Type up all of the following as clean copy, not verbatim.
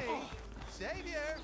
me! Savior!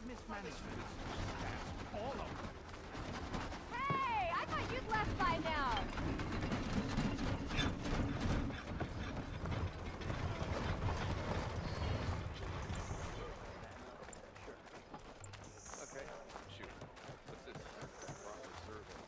Mismanagement. All over. Hey, I thought you'd left by now. Okay, shoot. What's this? Proper survey.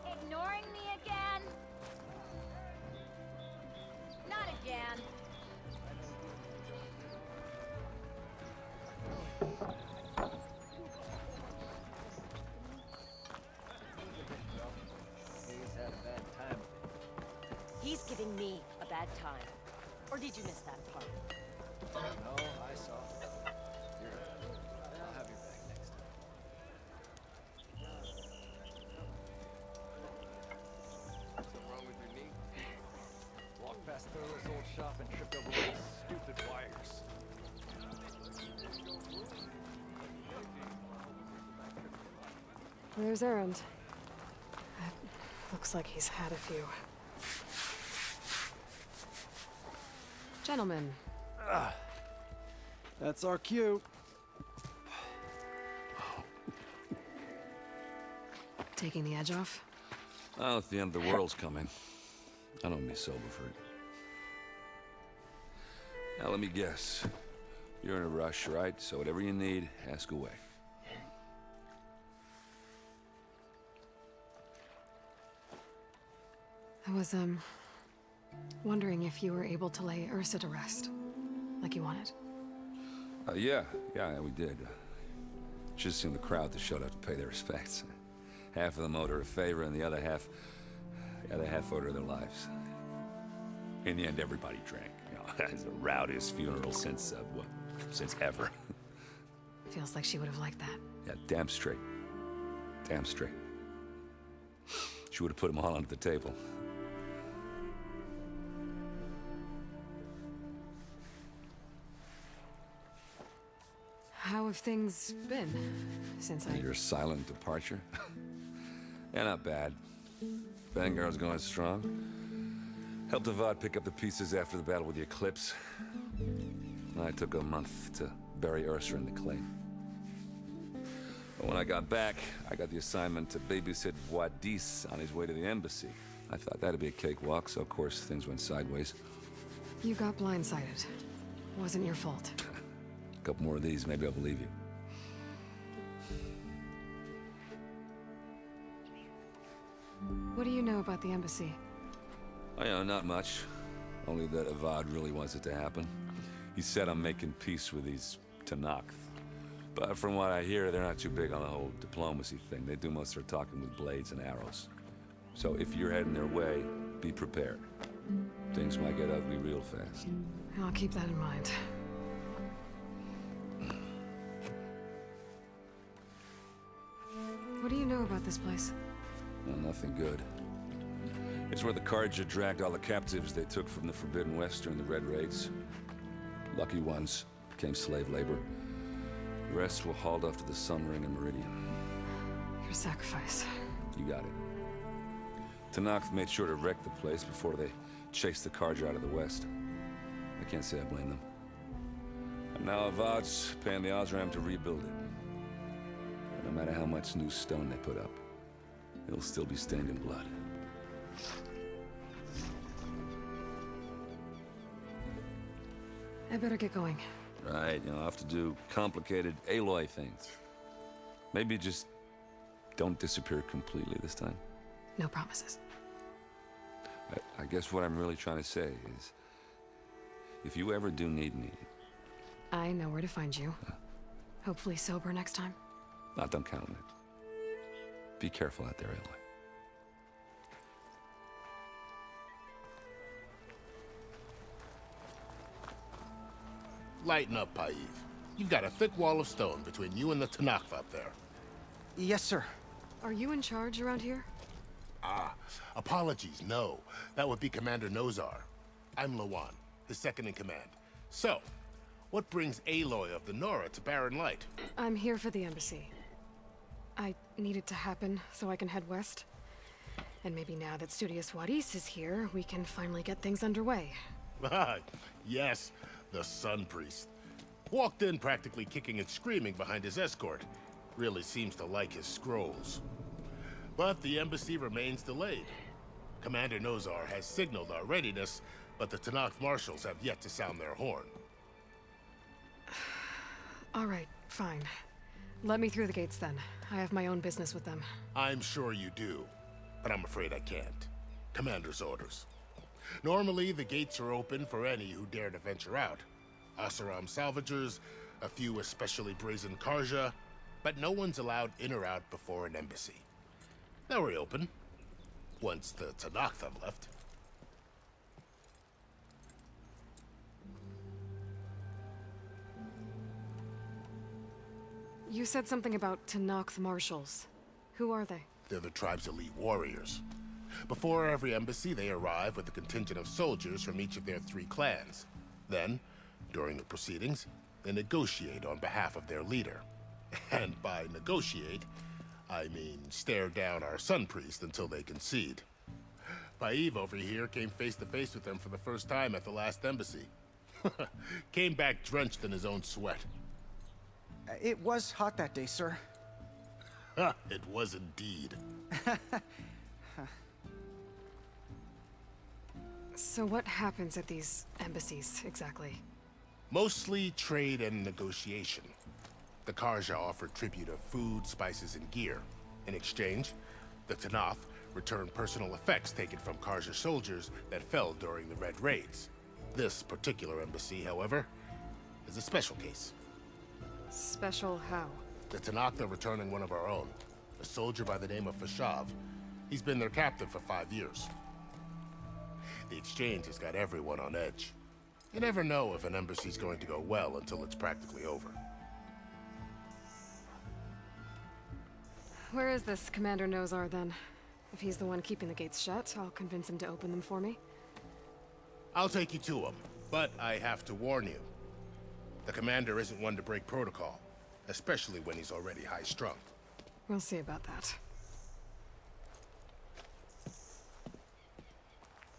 Ignoring me again? Not again. He's giving me a bad time. Or did you miss that part? No, I saw. Here, I'll have your back next time. Something wrong with your knee? Walked past Thurlow's old shop and tripped over one of these stupid wires. There's Errand. Looks like he's had a few. Gentlemen. That's our cue. Taking the edge off? Well, if the end of the world's coming, I don't be sober for it. Now, let me guess. You're in a rush, right? So whatever you need, ask away. I was, wondering if you were able to lay Ursa to rest, like you wanted. Yeah, we did. Just seen the crowd that showed up to pay their respects. Half of them owed her a favor, and the other half Yeah, the half order of their lives. In the end, everybody drank. You know, it's the rowdiest funeral since, since ever. Feels like she would have liked that. Yeah, damn straight. Damn straight. She would have put them all under the table. How have things been since Your silent departure? Yeah, not bad. Vanguard's going strong. Helped Avad pick up the pieces after the battle with the Eclipse. I took a month to bury Ursa in the claim. But when I got back, I got the assignment to babysit Wadis on his way to the embassy. I thought that'd be a cakewalk, so of course things went sideways. You got blindsided. Wasn't your fault. A couple more of these, maybe I'll believe you. What do you know about the embassy? Oh, yeah, not much. Only that Avad really wants it to happen. He said I'm making peace with these Tenakth. But from what I hear, they're not too big on the whole diplomacy thing. They do most of their talking with blades and arrows. So if you're heading their way, be prepared. Things might get ugly real fast. I'll keep that in mind. What do you know about this place? Well, nothing good. It's where the Carja dragged all the captives they took from the Forbidden West during the Red Raids. Lucky ones became slave labor. The rest were hauled off to the Sun Ring and Meridian. Your sacrifice. You got it. Tenakth made sure to wreck the place before they chased the Carja out of the West. I can't say I blame them. And now Avad's paying the Osram to rebuild it. And no matter how much new stone they put up, it'll still be stained in blood. I better get going. Right, you know, I'll have to do complicated Aloy things. Maybe just don't disappear completely this time. No promises. I guess what I'm really trying to say is, if you ever do need me... I know where to find you. Hopefully sober next time. don't count on it. Be careful out there, Aloy. Lighten up, Paiv. You've got a thick wall of stone between you and the Tenakth up there. Yes, sir. Are you in charge around here? Ah, apologies, no. That would be Commander Nozar. I'm Lawan, his second in command. So, what brings Aloy of the Nora to Barren Light? I'm here for the embassy. I need it to happen so I can head west. And maybe now that Studious Wadis is here, we can finally get things underway. Yes, the Sun Priest. Walked in practically kicking and screaming behind his escort. Really seems to like his scrolls. But the embassy remains delayed. Commander Nozar has signaled our readiness, but the Tenakth marshals have yet to sound their horn. All right, fine. Let me through the gates then. I have my own business with them. I'm sure you do, but I'm afraid I can't. Commander's orders. Normally, the gates are open for any who dare to venture out. Oseram salvagers, a few especially brazen Carja, but no one's allowed in or out before an embassy. They'll reopen, once the Tenakth have left. You said something about Tenakth marshals. Who are they? They're the tribe's elite warriors. Before every embassy, they arrive with a contingent of soldiers from each of their 3 clans. Then, during the proceedings, they negotiate on behalf of their leader. And by negotiate, I mean stare down our Sun Priest until they concede. Paiv over here came face to face with them for the first time at the last embassy. Came back drenched in his own sweat. It was hot that day, sir. It was indeed. So what happens at these embassies, exactly? Mostly trade and negotiation. The Carja offer tribute of food, spices, and gear. In exchange, the Tenakth return personal effects taken from Carja soldiers that fell during the Red Raids. This particular embassy, however, is a special case. Special how? The Tenakth are returning one of our own, a soldier by the name of Fashav. He's been their captain for 5 years. The exchange has got everyone on edge. You never know if an embassy's going to go well until it's practically over. Where is this Commander Nozar, then? If he's the one keeping the gates shut, I'll convince him to open them for me. I'll take you to him, but I have to warn you. The commander isn't one to break protocol, especially when he's already high-strung. We'll see about that.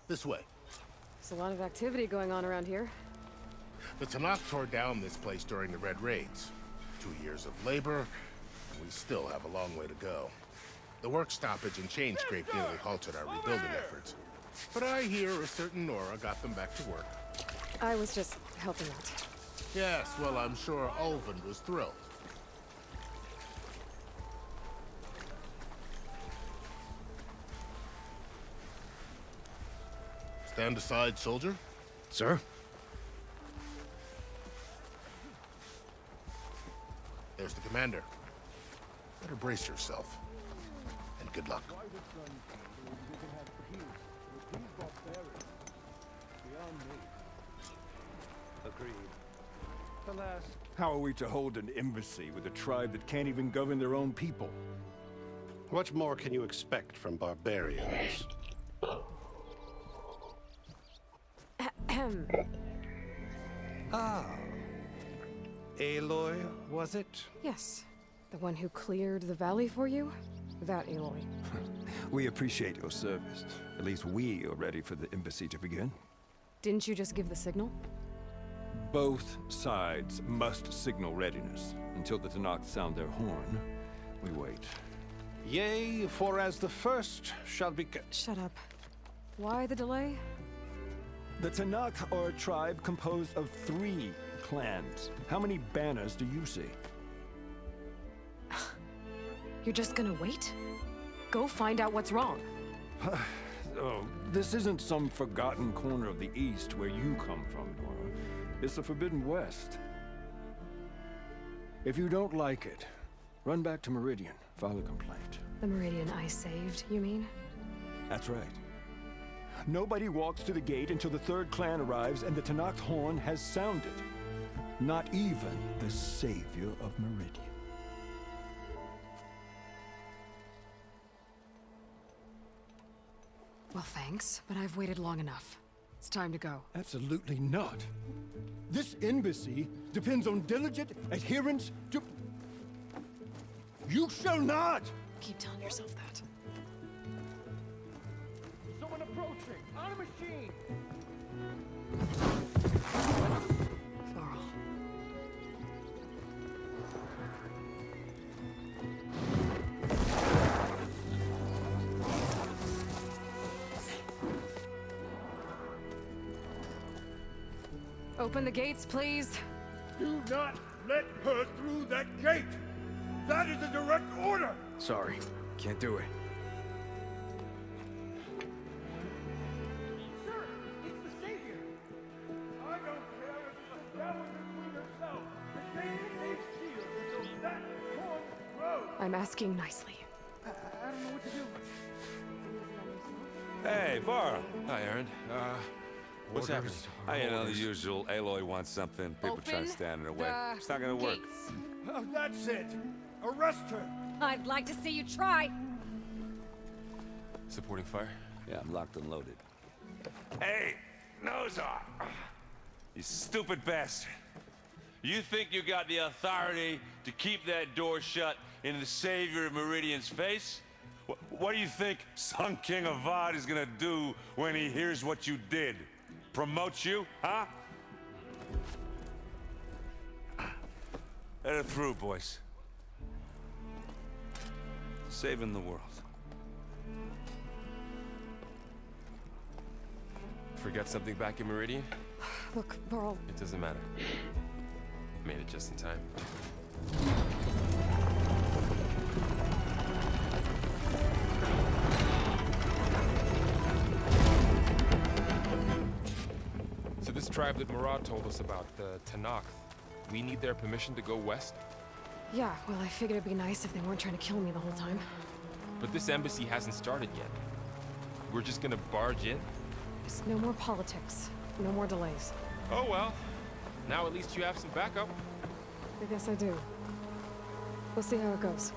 This way. There's a lot of activity going on around here. The Tenakth tore down this place during the Red Raids. 2 years of labor, and we still have a long way to go. The work stoppage and chain scrape nearly halted our rebuilding efforts. But I hear a certain Nora got them back to work. I was just helping out. Yes, well, I'm sure Ulvund was thrilled. Stand aside, soldier. Sir? There's the commander. Better brace yourself. And good luck. Agreed. Alas, how are we to hold an embassy with a tribe that can't even govern their own people? What more can you expect from barbarians? Ah. Aloy, was it? Yes. The one who cleared the valley for you? That Aloy. We appreciate your service. At least we are ready for the embassy to begin. Didn't you just give the signal? Both sides must signal readiness. Until the Tenakth sound their horn, we wait. Yea, for as the first shall be... Shut up. Why the delay? The Tenakth are a tribe composed of 3 clans. How many banners do you see? You're just gonna wait? Go find out what's wrong. Oh, this isn't some forgotten corner of the East where you come from, Nora. It's the Forbidden West. If you don't like it, run back to Meridian, file a complaint. The Meridian I saved, you mean? That's right. Nobody walks to the gate until the 3rd clan arrives and the Tenakth horn has sounded. Not even the savior of Meridian. Well, thanks, but I've waited long enough. It's time to go. Absolutely not. This embassy depends on diligent adherence to... You shall not! Keep telling yourself that. Someone approaching! On a machine! Varl. Open the gates, please. Do not let her through that gate! That is a direct order! Sorry, can't do it. Sir, it's the Savior! I don't care if it's a devil between herself and taking these shields until that horn grows! I'm asking nicely. I don't know what to do. Hey, Varl. Hi, Aaron. What's happening? You know, the usual. Aloy wants something. People try to Open stand in her way. the It's not gonna work. gates. Oh, that's it! Arrest her! I'd like to see you try. Supporting fire? Yeah, I'm locked and loaded. Hey, Nozar! You stupid bastard. You think you got the authority to keep that door shut in the savior of Meridian's face? What do you think Sun King Avad is gonna do when he hears what you did? Promote you, huh? Let her through, boys. Saving the world. Forget something back in Meridian? Look, Varl, It doesn't matter. Made it just in time. So this tribe that Murad told us about, the Tenakth, we need their permission to go west? yeah, well, I figured it'd be nice if they weren't trying to kill me the whole time. But this embassy hasn't started yet. We're just gonna barge in? Yes, no more politics. No more delays. Oh well. Now at least you have some backup. I guess I do. We'll see how it goes.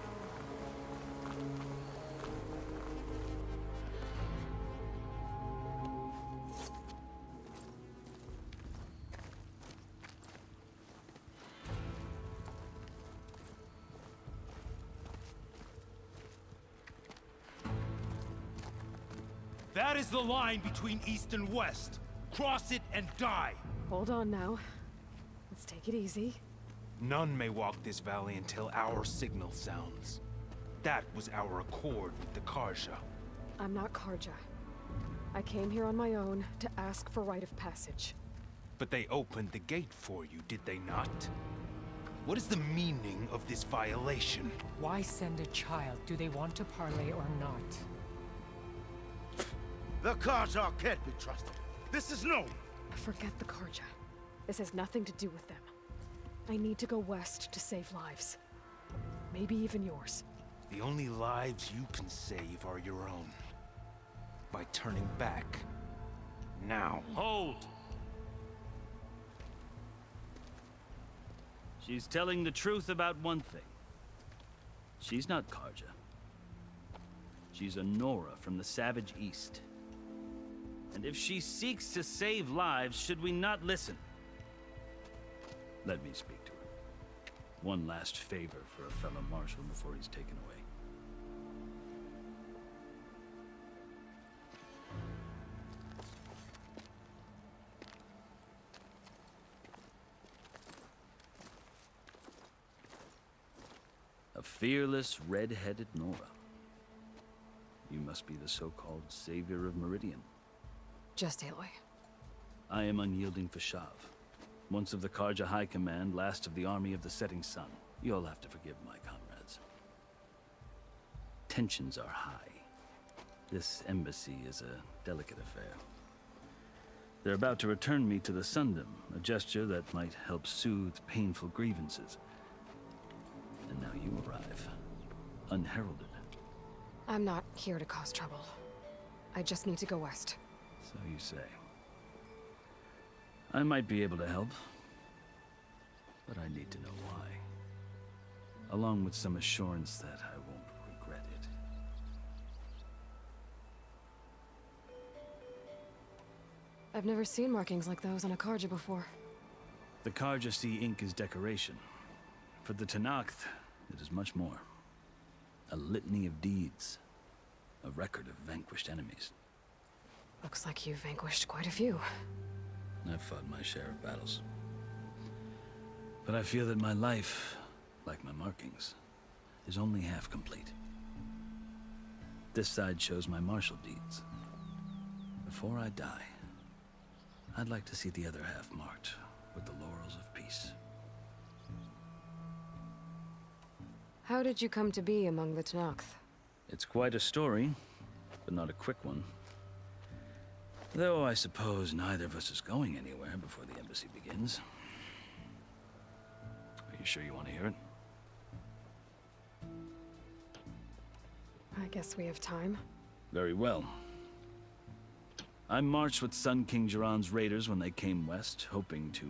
That is the line between East and West. Cross it and die. Hold on now. Let's take it easy. None may walk this valley until our signal sounds. That was our accord with the Carja. I'm not Carja. I came here on my own to ask for rite of passage. But they opened the gate for you, did they not? What is the meaning of this violation? Why send a child? Do they want to parley or not? The Carja can't be trusted. This is known. Forget the Carja. This has nothing to do with them. I need to go west to save lives. Maybe even yours. The only lives you can save are your own. By turning back. Now. Hold! She's telling the truth about one thing. She's not Carja. She's a Nora from the Savage East. And if she seeks to save lives, should we not listen? Let me speak to her. One last favor for a fellow marshal before he's taken away. A fearless, red-headed Nora. You must be the so-called savior of Meridian. Just Aloy. I am Unyielding Fashav. Once of the Carja High Command, last of the Army of the Setting Sun. You'll have to forgive my comrades. Tensions are high. This embassy is a delicate affair. They're about to return me to the Sundom, a gesture that might help soothe painful grievances. And now you arrive, unheralded. I'm not here to cause trouble. I just need to go west. So you say. I might be able to help, but I need to know why. Along with some assurance that I won't regret it. I've never seen markings like those on a Carja before. The Carja see ink as decoration. For the Tenakth, it is much more. A litany of deeds. A record of vanquished enemies. Looks like you've vanquished quite a few. I've fought my share of battles. But I feel that my life, like my markings, is only half complete. This side shows my martial deeds. Before I die, I'd like to see the other half marked with the laurels of peace. How did you come to be among the Tenakth? It's quite a story, but not a quick one. Though I suppose neither of us is going anywhere before the embassy begins. Are you sure you want to hear it? I guess we have time. Very well. I marched with Sun King Jiran's raiders when they came west, hoping to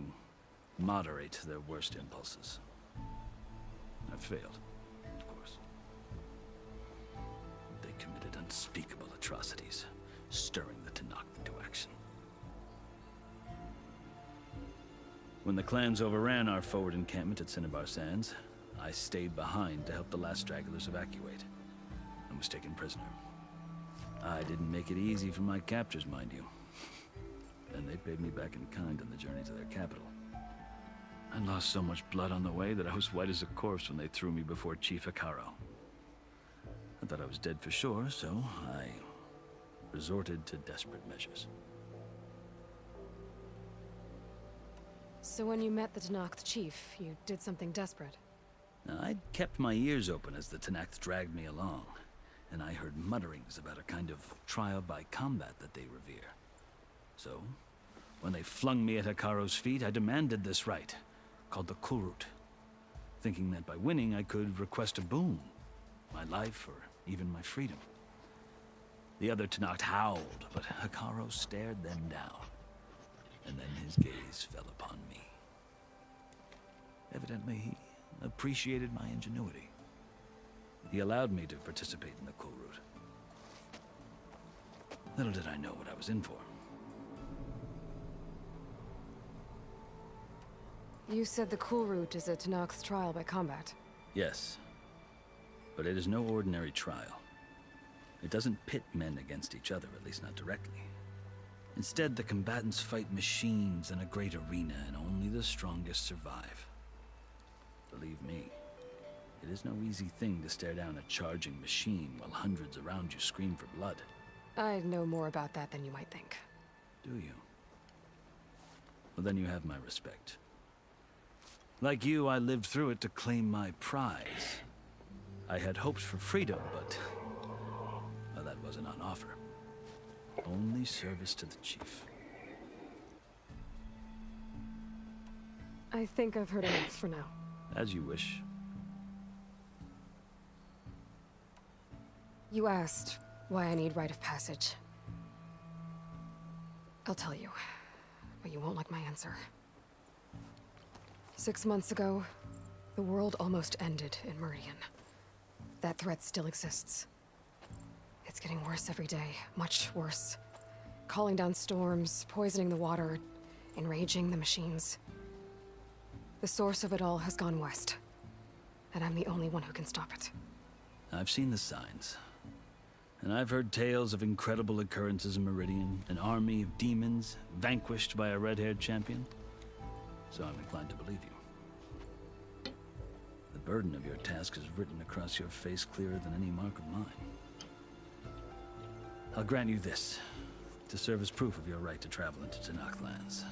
moderate their worst impulses. I failed, of course. They committed unspeakable atrocities, stirring the Tenakth into action. When the clans overran our forward encampment at Cinnabar Sands, I stayed behind to help the last stragglers evacuate, and was taken prisoner. I didn't make it easy for my captors, mind you. And they paid me back in kind on the journey to their capital. I lost so much blood on the way that I was white as a corpse when they threw me before Chief Hekarro. I thought I was dead for sure, so I resorted to desperate measures. So when you met the Tenakth chief, you did something desperate? Now, I'd kept my ears open as the Tenakth dragged me along, and I heard mutterings about a kind of trial by combat that they revere. So, when they flung me at Hekarro's feet, I demanded this rite, called the Kulrut, thinking that by winning I could request a boon, my life or even my freedom. The other Tenakth howled, but Hekarro stared them down, and then his gaze fell upon me. Evidently, he appreciated my ingenuity. He allowed me to participate in the Kulrut. Little did I know what I was in for. You said the Kulrut is a Tenakth's trial by combat. Yes, but it is no ordinary trial. It doesn't pit men against each other, at least not directly. Instead, the combatants fight machines in a great arena, and only the strongest survive. Believe me, it is no easy thing to stare down a charging machine while hundreds around you scream for blood. I know more about that than you might think. Do you? Well, then you have my respect. Like you, I lived through it to claim my prize. I had hoped for freedom, but well, that wasn't on offer. Only service to the chief. I think I've heard enough for now. As you wish. You asked why I need rite of passage. I'll tell you, but you won't like my answer. 6 months ago, the world almost ended in Meridian. That threat still exists. It's getting worse every day, much worse. Calling down storms, poisoning the water, enraging the machines. The source of it all has gone west, and I'm the only one who can stop it. I've seen the signs. And I've heard tales of incredible occurrences in Meridian, an army of demons vanquished by a red-haired champion. So I'm inclined to believe you. The burden of your task is written across your face clearer than any mark of mine. I'll grant you this, to serve as proof of your right to travel into Tenakth lands.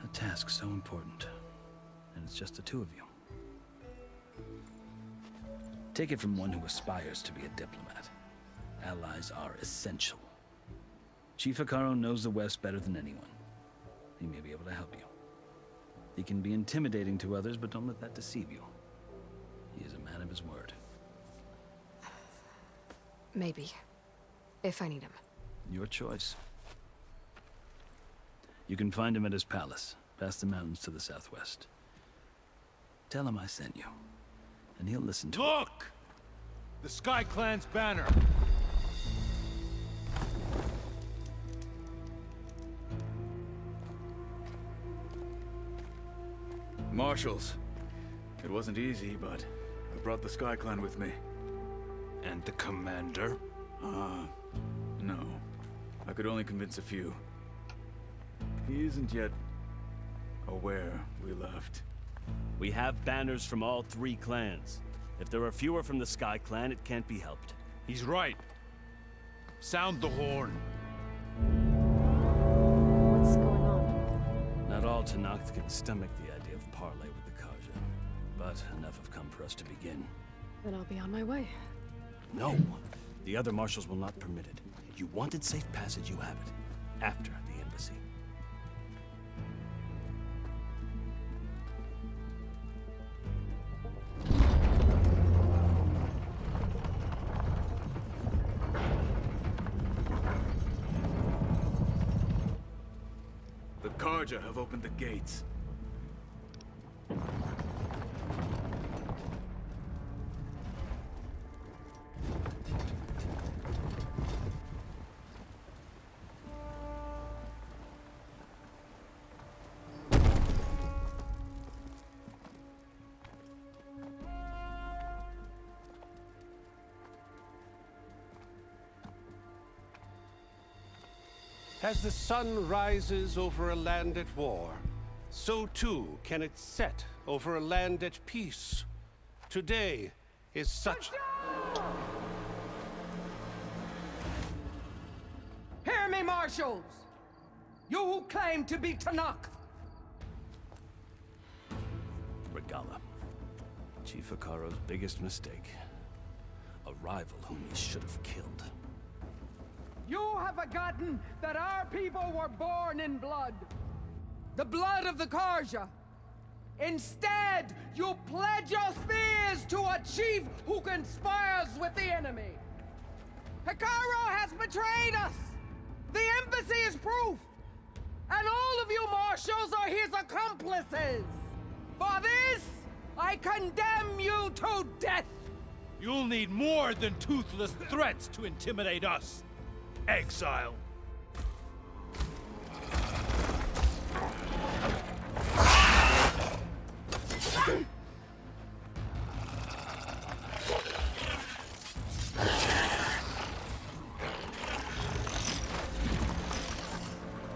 A task so important, and it's just the two of you. Take it from one who aspires to be a diplomat. Allies are essential. Chief Hekarro knows the West better than anyone. He may be able to help you. He can be intimidating to others, but don't let that deceive you. He is a man of his word. Maybe. If I need him. Your choice. You can find him at his palace, past the mountains to the southwest. Tell him I sent you, and he'll listen to it. Look! The Sky Clan's banner! Marshals. It wasn't easy, but I brought the Sky Clan with me. And the commander? No. I could only convince a few. He isn't yet aware we left. We have banners from all 3 clans. If there are fewer from the Sky Clan, it can't be helped. He's right. Sound the horn. What's going on? Not all Tenakth can stomach the idea of parley with the Carja, but enough have come for us to begin. Then I'll be on my way. No! The other marshals will not permit it. You wanted safe passage, you have it. After the embassy. The Carja have opened the gates. As the sun rises over a land at war, so too can it set over a land at peace. Today is such... Hear me, marshals! You who claim to be Tenakth! Regalla. Chief Hekarro's biggest mistake. A rival whom he should have killed. You have forgotten that our people were born in blood. The blood of the Carja. Instead, you pledge your spears to a chief who conspires with the enemy. Hekarro has betrayed us! The embassy is proof! And all of you marshals are his accomplices! For this, I condemn you to death! You'll need more than toothless threats to intimidate us, exile.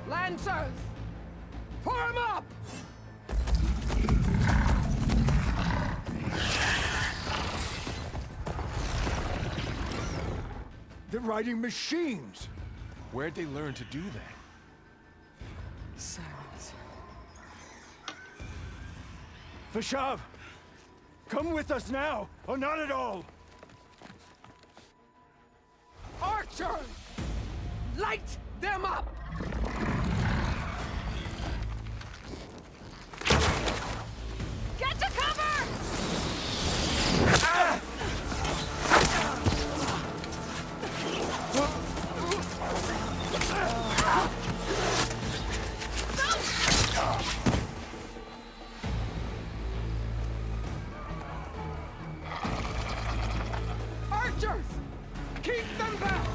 Lancers! Form up! They're riding machines! Where'd they learn to do that? Silence. Vashav! Come with us now, or not at all! Archers! Light them up! Get to cover! Ah! Archers! Keep them back!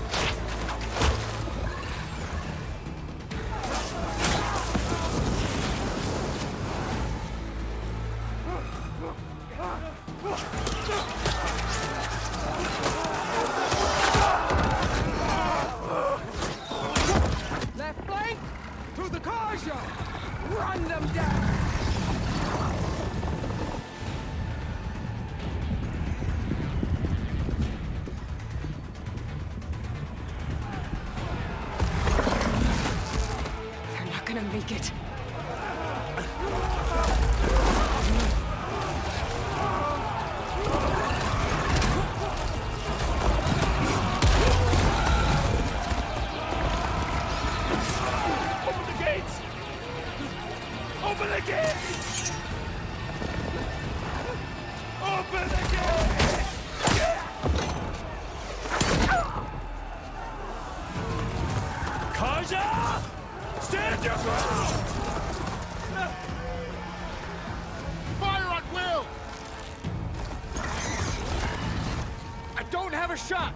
Left flank! To the Karja! Run them down! They're not gonna make it. Open the gates! Open the gates! Open the gates! Kaja! Stand your ground! Fire on Will! I don't have a shot!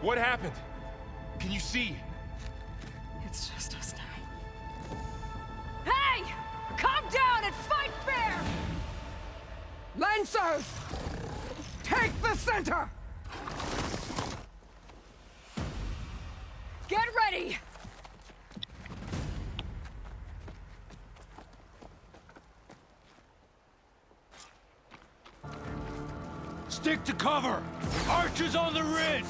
What happened? Can you see? It's just us now. Hey! Calm down and fight fair! Lancers! Take the center! Get ready! Stick to cover! Archers on the ridge!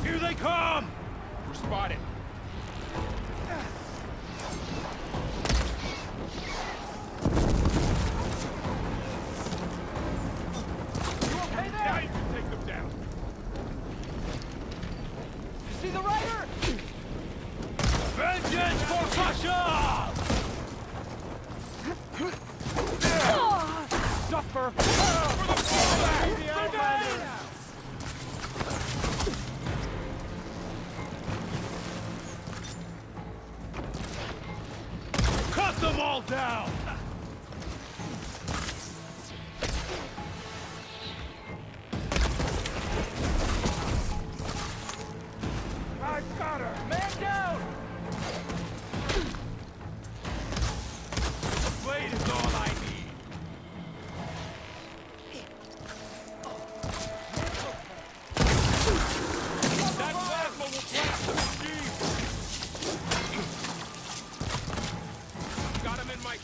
Here they come! We're spotted. You okay there? Now you can take them down. You see the rider? Vengeance for Russia! Suffer! For the fallback! The Outlander! Cut them all down! I got her! Man down! The blade is all I need.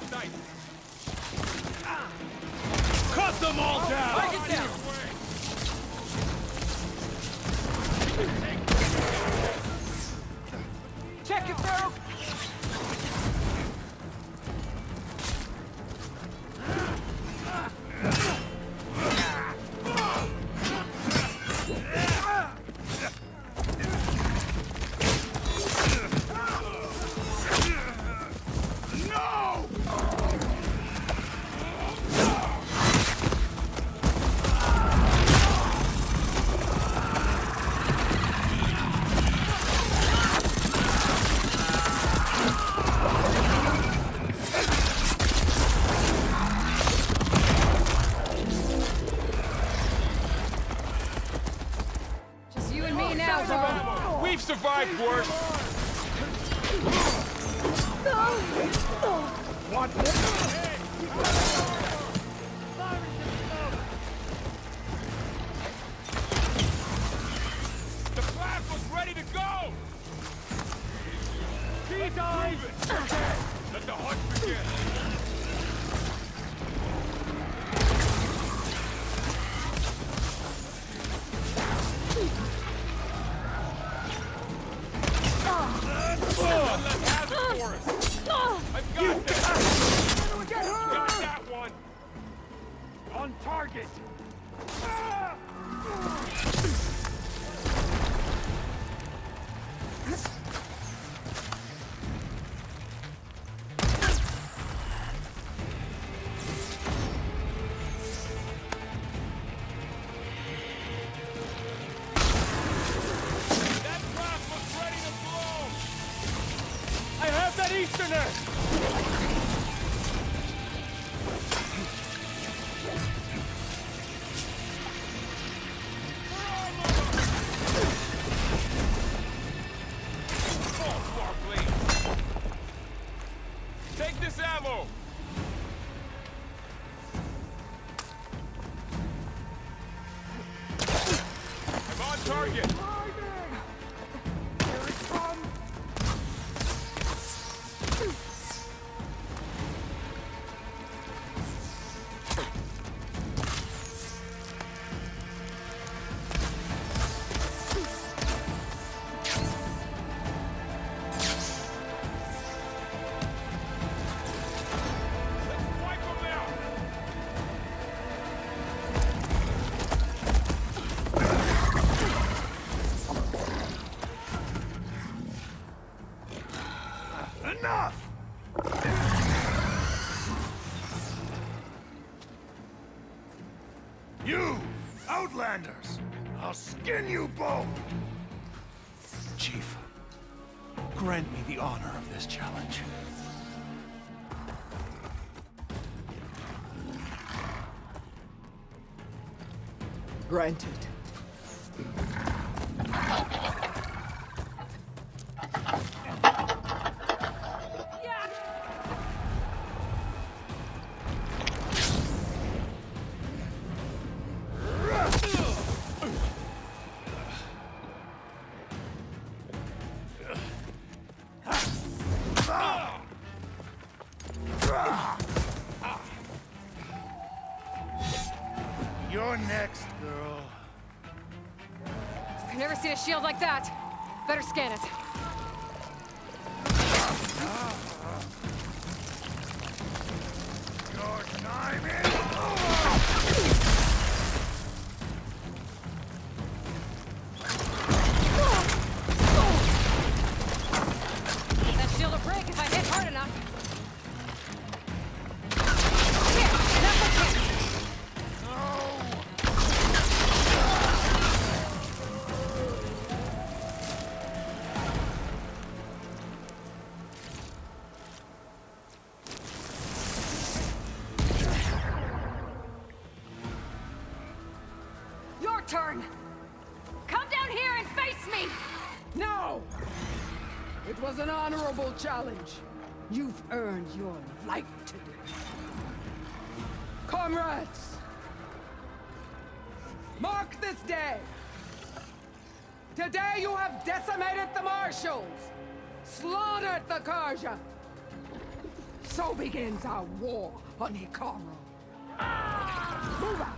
my sight! Cut them all down! Break it down! Check it, Pharaoh! We've survived worse! What? The class was ready to go! Keep moving! Let the hunt begin! I've got this! Got that one! On target! That blast was ready to blow! I have that Easterner! Take this ammo! I'm on target! Here it comes! Enough! You, Outlanders! I'll skin you both! Chief, grant me the honor of this challenge. Granted. You're next, girl. I've never seen a shield like that. Better scan it. Your time is That shield will break if I hit hard enough. Your turn! Come down here and face me! No! It was an honorable challenge. You've earned your life today. Comrades! Mark this day! Today you have decimated the Marshals! Slaughtered the Karja! So begins our war on Hekarro. Move out!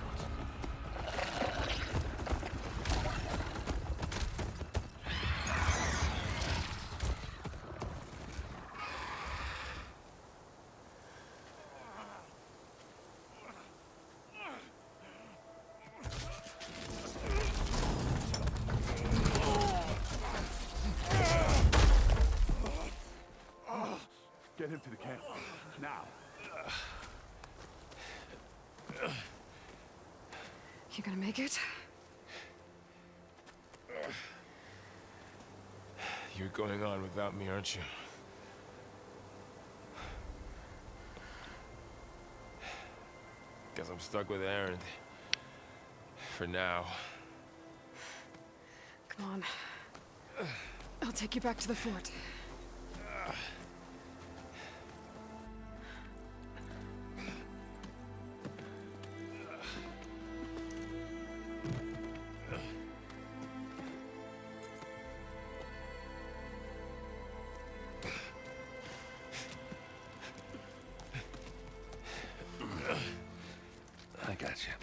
Get him to the camp. Now. You gonna make it? You're going on without me, aren't you? Guess I'm stuck with Erend. For now. Come on. I'll take you back to the fort. I got you.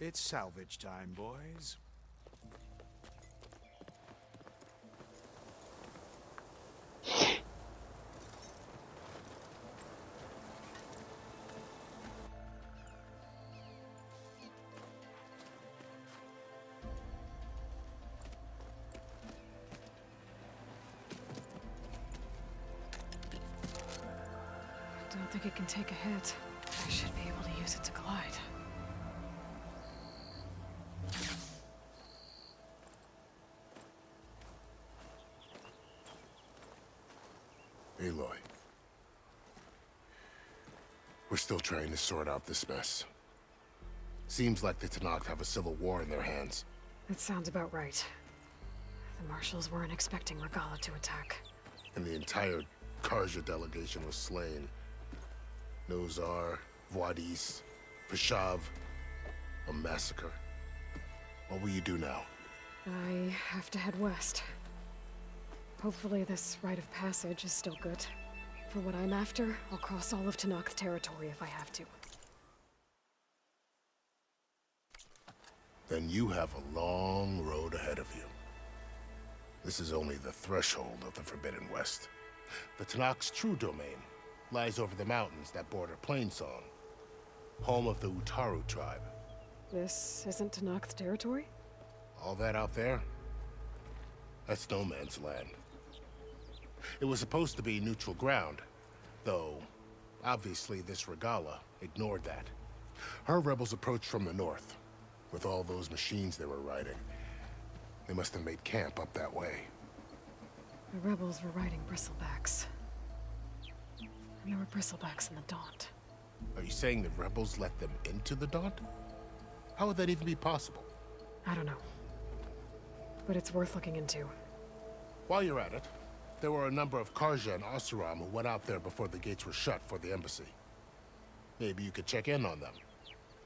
It's salvage time, boys. I don't think it can take a hit. I should be able to use it to glide. Aloy. We're still trying to sort out this mess. Seems like the Tenakth have a civil war in their hands. That sounds about right. The Marshals weren't expecting Regalla to attack. And the entire Carja delegation was slain. Nozar, Wadis, Fashav. A massacre. What will you do now? I have to head west. Hopefully this rite of passage is still good. For what I'm after, I'll cross all of Tenakth territory if I have to. Then you have a long road ahead of you. This is only the threshold of the Forbidden West. The Tenakth's true domain lies over the mountains that border Plainsong, home of the Utaru tribe. This isn't Tenakth territory? All that out there? That's no man's land. It was supposed to be neutral ground, though obviously this Regalla ignored that. Her rebels approached from the north, with all those machines they were riding. They must have made camp up that way. The rebels were riding bristlebacks. And there were bristlebacks in the Daunt. Are you saying the rebels let them into the Daunt? How would that even be possible? I don't know. But it's worth looking into. While you're at it, there were a number of Carja and Oseram who went out there before the gates were shut for the embassy. Maybe you could check in on them.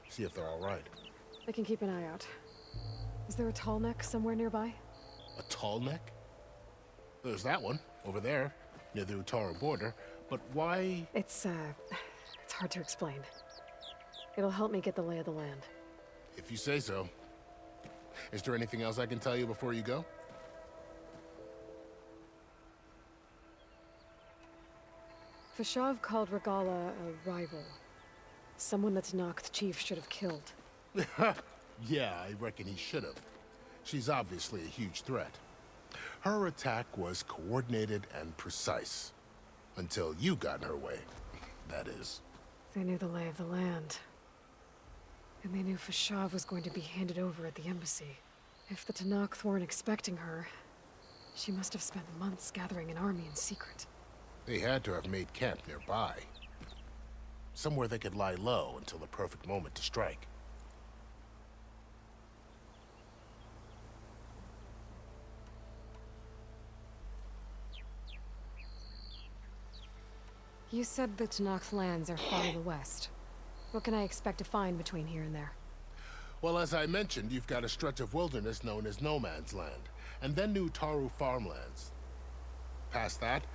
See if they're all right. I can keep an eye out. Is there a tall neck somewhere nearby? A tall neck? There's that one, over there, near the Utaru border. But why? It's hard to explain. It'll help me get the lay of the land. If you say so. Is there anything else I can tell you before you go? Fashav called Regalla a rival. Someone the Tenakth chief should have killed. Yeah, I reckon he should have. She's obviously a huge threat. Her attack was coordinated and precise. Until you got in her way, that is. They knew the lay of the land. And they knew Fashav was going to be handed over at the embassy. If the Tenakth weren't expecting her, she must have spent months gathering an army in secret. They had to have made camp nearby. Somewhere they could lie low until the perfect moment to strike. You said the Tenakth lands are far to the west. What can I expect to find between here and there? Well, as I mentioned, you've got a stretch of wilderness known as No Man's Land, and then New Taru farmlands. Past that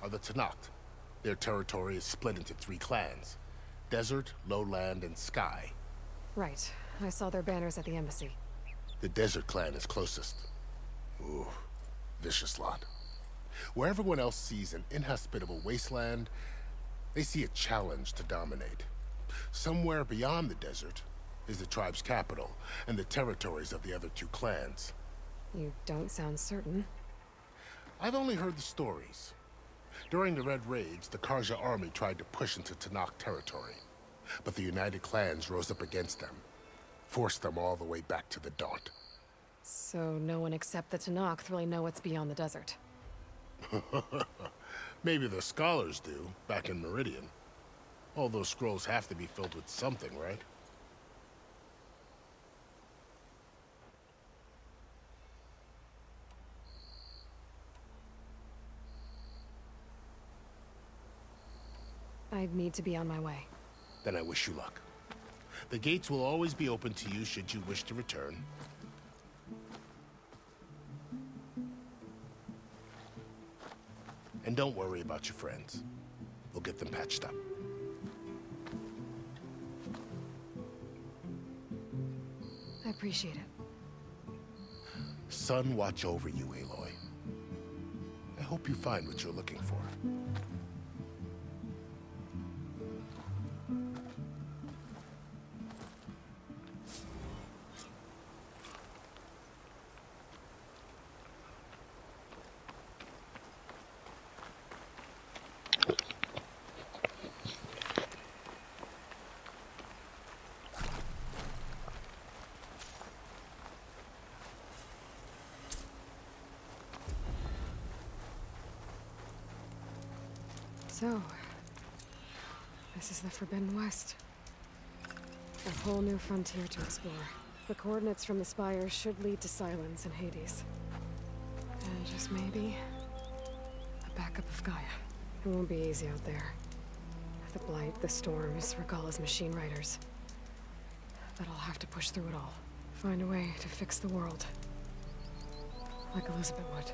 are the Tenakth. Their territory is split into 3 clans: Desert, Lowland, and Sky. Right. I saw their banners at the embassy. The Desert clan is closest. Ooh, vicious lot. Where everyone else sees an inhospitable wasteland, they see a challenge to dominate. Somewhere beyond the desert is the tribe's capital and the territories of the other 2 clans. You don't sound certain. I've only heard the stories. During the Red Raids, the Karja army tried to push into Tenakth territory, but the United Clans rose up against them, forced them all the way back to the Daunt. So no one except the Tenakth really know what's beyond the desert. Maybe the scholars do, back in Meridian. All those scrolls have to be filled with something, right? I need to be on my way. Then I wish you luck. The gates will always be open to you should you wish to return. And don't worry about your friends. We'll get them patched up. I appreciate it. Sun watch over you, Aloy. I hope you find what you're looking for. So, this is the Forbidden West. A whole new frontier to explore. The coordinates from the spires should lead to Silence and Hades. And just maybe, a backup of Gaia. It won't be easy out there. The Blight, the Storms, Regalla's machine riders. But I'll have to push through it all. Find a way to fix the world. Like Elizabeth would.